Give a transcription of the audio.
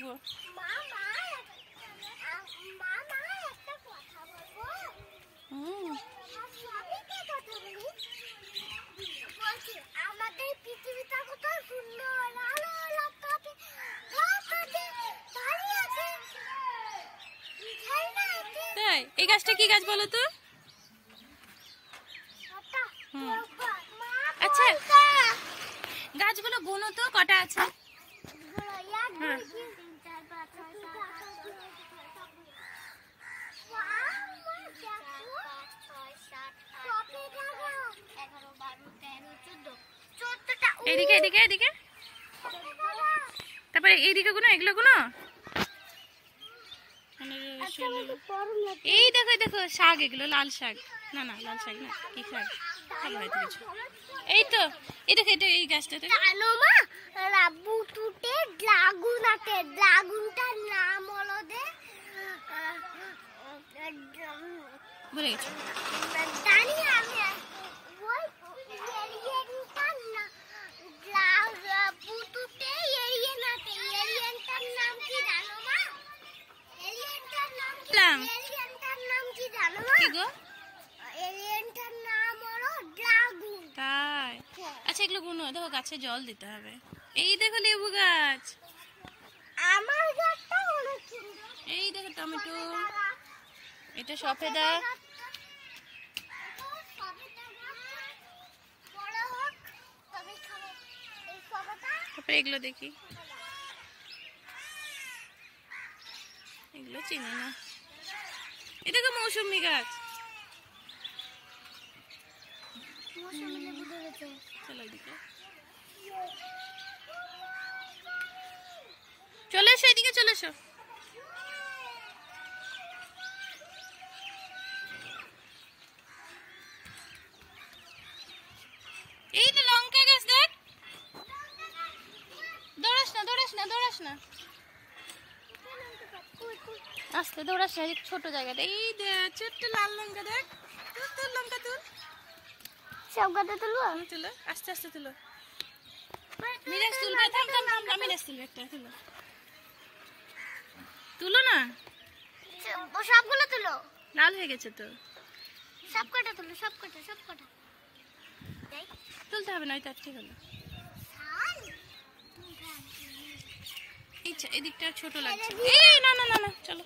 দেখবো। তাই এই গাছটা কি গাছ বলো তো? আচ্ছা গাছগুলো গুনো তো কটা আছে? এদিকে এদিকে এদিকে, তারপরে এইদিকে গুনো, এগুলো গুনো। এই দেখো দেখো শাক, এগুলো লাল শাক। না না লাল শাক না, কি শাক? এই তো এই দেখো, এটা এই গাছটা জানো মা, রাবুটুতে ড্রাগন আছে, ড্রাগনটার নাম হলো দে ভুলে গেছি, জানি আমি। ওই এলিয়েনটার নাম রাবুটুতে এলিয়েনটার নাম কি জানো মা? এলিয়েনটার নাম কি? এলিয়েনটার নাম কি জানো মা? কি গো? এলিয়েনটার নাম হলো ড্রাগন। তাই? আচ্ছা এগুলো গুনো, দেখো গাছে জল দিতে হবে। এই দেখো লেবু গাছ, আমার গাছটা অনেক সুন্দর। এই দেখো টমেটো, এটা সফেদা। তারপরে এগুলো দেখি, এগুলো চিনি না। এই দেখো মৌসুমী গাছ। চলে এসো এদিকে, চলে এসো। এই তো লঙ্কা গাছ দেখ, দৌড়াস না দৌড়াস না দৌড়াস না, আস্তে দৌড়াস না, ছোট জায়গাটা। এই দেখ ছোট্ট লাল লঙ্কা, দেখ তুল লঙ্কা তুল, সব গাছে তুলবো, তুলো আস্তে আস্তে তুলো। মিরাজ তুলবে, থাম থাম থাম, আমি মিরাজ তুলবে, একটা তুলো, তুলো না সবগুলো তুলো, লাল হয়ে গেছে তো, সব কটা তুলো, সব কটা সব কটা। তুলতে হবে না, ওই তার ঠিক হলো। এদিকটা ছোট লাগছে। এই না না না না, চলো।